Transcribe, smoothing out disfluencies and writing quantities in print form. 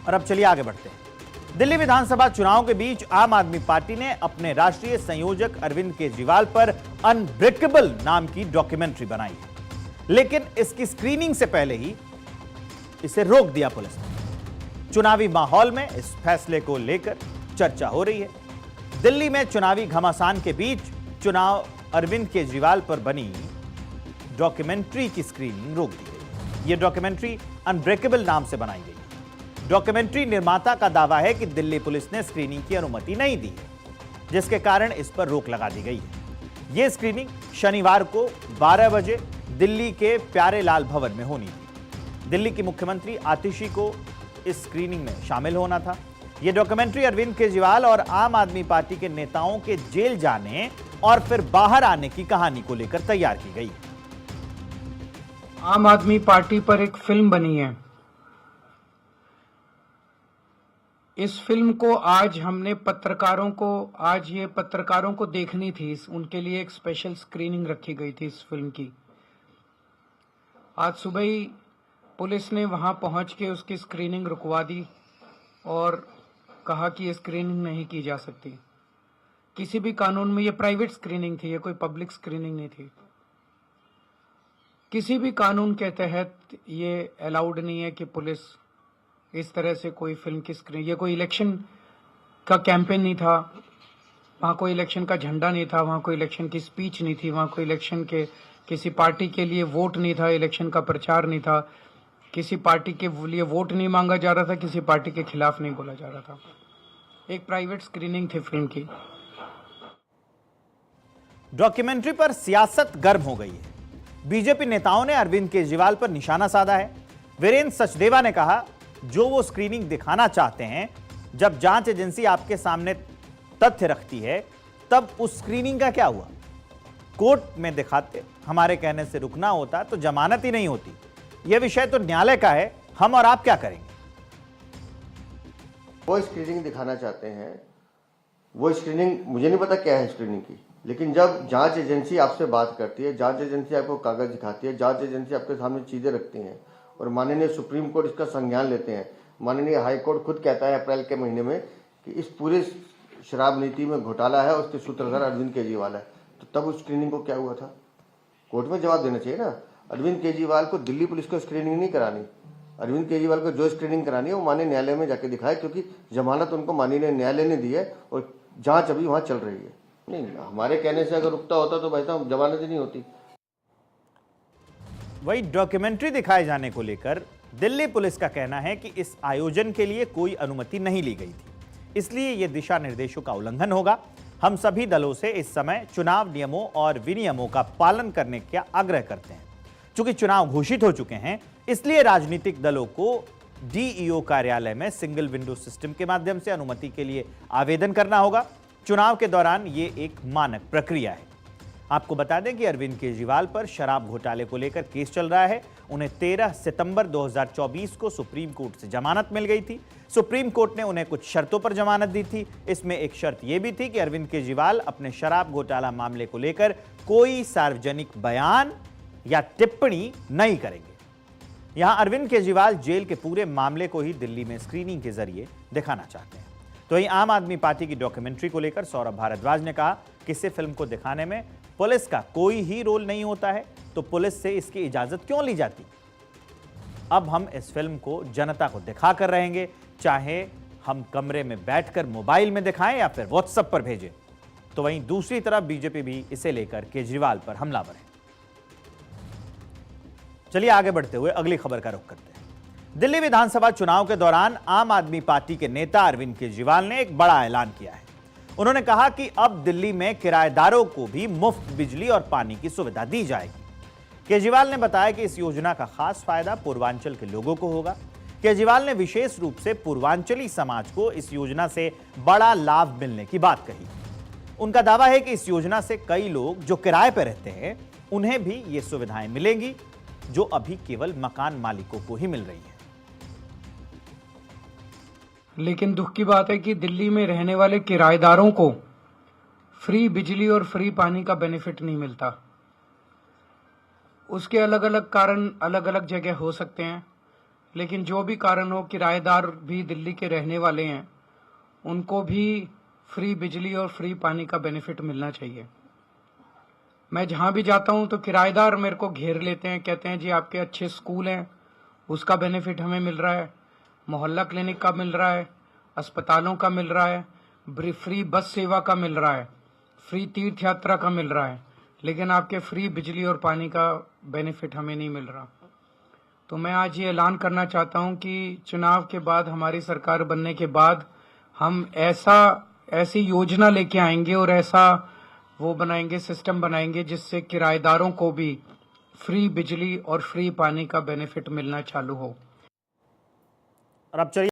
और अब चलिए आगे बढ़ते हैं। दिल्ली विधानसभा चुनाव के बीच आम आदमी पार्टी ने अपने राष्ट्रीय संयोजक अरविंद केजरीवाल पर अनब्रेकेबल नाम की डॉक्यूमेंट्री बनाई है, लेकिन इसकी स्क्रीनिंग से पहले ही इसे रोक दिया पुलिस ने। चुनावी माहौल में इस फैसले को लेकर चर्चा हो रही है। दिल्ली में चुनावी घमासान के बीच चुनाव अरविंद केजरीवाल पर बनी डॉक्यूमेंट्री की स्क्रीनिंग रोक दी गई। यह डॉक्यूमेंट्री अनब्रेकेबल नाम से बनाई गई। डॉक्यूमेंट्री निर्माता का दावा है कि दिल्ली पुलिस ने स्क्रीनिंग की अनुमति नहीं दी है, जिसके कारण इस पर रोक लगा दी गई है। यह स्क्रीनिंग शनिवार को 12 बजे दिल्ली के प्यारे लाल भवन में होनी थी। दिल्ली की मुख्यमंत्री आतिशी को इस स्क्रीनिंग में शामिल होना था। यह डॉक्यूमेंट्री अरविंद केजरीवाल और आम आदमी पार्टी के नेताओं के जेल जाने और फिर बाहर आने की कहानी को लेकर तैयार की गई है। आम आदमी पार्टी पर एक फिल्म बनी है। इस फिल्म को आज ये पत्रकारों को देखनी थी। उनके लिए एक स्पेशल स्क्रीनिंग रखी गई थी इस फिल्म की। आज सुबह ही पुलिस ने वहां पहुंच के उसकी स्क्रीनिंग रुकवा दी और कहा कि ये स्क्रीनिंग नहीं की जा सकती। किसी भी कानून में ये प्राइवेट स्क्रीनिंग थी, ये कोई पब्लिक स्क्रीनिंग नहीं थी। किसी भी कानून के तहत ये अलाउड नहीं है कि पुलिस इस तरह से कोई फिल्म की स्क्रीन। ये कोई इलेक्शन का कैंपेन नहीं था, वहाँ कोई इलेक्शन का झंडा नहीं था, वहाँ कोई इलेक्शन की स्पीच नहीं थी, वहाँ कोई इलेक्शन के किसी पार्टी के लिए वोट नहीं था, इलेक्शन का प्रचार नहीं था, किसी पार्टी के लिए वोट नहीं मांगा जा रहा था, किसी पार्टी के खिलाफ नहीं बोला जा रहा था। एक प्राइवेट स्क्रीनिंग थी फिल्म की। डॉक्यूमेंट्री पर सियासत गर्म हो गई है। बीजेपी नेताओं ने अरविंद केजरीवाल पर निशाना साधा है। वीरेंद्र सचदेवा ने कहा, जो वो स्क्रीनिंग दिखाना चाहते हैं, जब जांच एजेंसी आपके सामने तथ्य रखती है, तब उस स्क्रीनिंग का क्या हुआ? कोर्ट में दिखाते, हमारे कहने से रुकना होता तो जमानत ही नहीं होती। यह विषय तो न्यायालय का है, हम और आप क्या करेंगे? वो स्क्रीनिंग दिखाना चाहते हैं, वो स्क्रीनिंग मुझे नहीं पता क्या है स्क्रीनिंग की, लेकिन जब जांच एजेंसी आपसे बात करती है, जांच एजेंसी आपको कागज दिखाती है, जांच एजेंसी आपके सामने चीजें रखती हैं और माननीय सुप्रीम कोर्ट इसका संज्ञान लेते हैं। माननीय हाई कोर्ट खुद कहता है अप्रैल के महीने में कि इस पूरे शराब नीति में घोटाला है, उसके सूत्रधार अरविंद केजरीवाल है, तो तब उस स्क्रीनिंग को क्या हुआ था? कोर्ट में जवाब देना चाहिए ना। अरविंद केजरीवाल को दिल्ली पुलिस को स्क्रीनिंग नहीं करानी। अरविंद केजरीवाल को जो स्क्रीनिंग करानी है वो माननीय न्यायालय में जाके दिखाए, क्योंकि जमानत उनको माननीय न्यायालय ने दी है और जांच अभी वहां चल रही है। नहीं, हमारे कहने से अगर रुकता होता तो भाई साहब जमानत ही नहीं होती। वही डॉक्यूमेंट्री दिखाए जाने को लेकर दिल्ली पुलिस का कहना है कि इस आयोजन के लिए कोई अनुमति नहीं ली गई थी, इसलिए यह दिशा निर्देशों का उल्लंघन होगा। हम सभी दलों से इस समय चुनाव नियमों और विनियमों का पालन करने का आग्रह करते हैं। चूंकि चुनाव घोषित हो चुके हैं, इसलिए राजनीतिक दलों को डीईओ कार्यालय में सिंगल विंडो सिस्टम के माध्यम से अनुमति के लिए आवेदन करना होगा। चुनाव के दौरान ये एक मानक प्रक्रिया है। आपको बता दें कि अरविंद केजरीवाल पर शराब घोटाले को लेकर केस चल रहा है। उन्हें 13 सितंबर 2024 को सुप्रीम कोर्ट से जमानत मिल गई थी। सुप्रीम कोर्ट ने उन्हें कुछ शर्तों पर जमानत दी थी। इसमें एक शर्त यह भी थी कि अरविंद केजरीवाल अपने शराब घोटाला मामले को लेकर कोई सार्वजनिक बयान या टिप्पणी नहीं करेंगे। यहां अरविंद केजरीवाल जेल के पूरे मामले को ही दिल्ली में स्क्रीनिंग के जरिए दिखाना चाहते हैं। तो वहीं आम आदमी पार्टी की डॉक्यूमेंट्री को लेकर सौरभ भारद्वाज ने कहा कि इस फिल्म को दिखाने में पुलिस का कोई ही रोल नहीं होता है, तो पुलिस से इसकी इजाजत क्यों ली जाती? अब हम इस फिल्म को जनता को दिखा कर रहेंगे, चाहे हम कमरे में बैठकर मोबाइल में दिखाएं या फिर व्हाट्सएप पर भेजें। तो वहीं दूसरी तरफ बीजेपी भी इसे लेकर केजरीवाल पर हमलावर है। चलिए आगे बढ़ते हुए अगली खबर का रुख करते हैं। दिल्ली विधानसभा चुनाव के दौरान आम आदमी पार्टी के नेता अरविंद केजरीवाल ने एक बड़ा ऐलान किया है। उन्होंने कहा कि अब दिल्ली में किराएदारों को भी मुफ्त बिजली और पानी की सुविधा दी जाएगी। केजरीवाल ने बताया कि इस योजना का खास फायदा पूर्वांचल के लोगों को होगा। केजरीवाल ने विशेष रूप से पूर्वांचली समाज को इस योजना से बड़ा लाभ मिलने की बात कही। उनका दावा है कि इस योजना से कई लोग जो किराए पर रहते हैं, उन्हें भी ये सुविधाएं मिलेंगी, जो अभी केवल मकान मालिकों को ही मिल रही है। लेकिन दुख की बात है कि दिल्ली में रहने वाले किराएदारों को फ्री बिजली और फ्री पानी का बेनिफिट नहीं मिलता। उसके अलग अलग कारण अलग अलग जगह हो सकते हैं, लेकिन जो भी कारण हो, किराएदार भी दिल्ली के रहने वाले हैं, उनको भी फ्री बिजली और फ्री पानी का बेनिफिट मिलना चाहिए। मैं जहां भी जाता हूं तो किराएदार मेरे को घेर लेते हैं, कहते हैं जी आपके अच्छे स्कूल हैं, उसका बेनिफिट हमें मिल रहा है, मोहल्ला क्लिनिक का मिल रहा है, अस्पतालों का मिल रहा है, फ्री बस सेवा का मिल रहा है, फ्री तीर्थ यात्रा का मिल रहा है, लेकिन आपके फ्री बिजली और पानी का बेनिफिट हमें नहीं मिल रहा। तो मैं आज ये ऐलान करना चाहता हूं कि चुनाव के बाद, हमारी सरकार बनने के बाद, हम ऐसी योजना लेके आएंगे और ऐसा वो बनाएंगे, सिस्टम बनाएंगे जिससे किराएदारों को भी फ्री बिजली और फ्री पानी का बेनिफिट मिलना चालू हो। और अब चलिए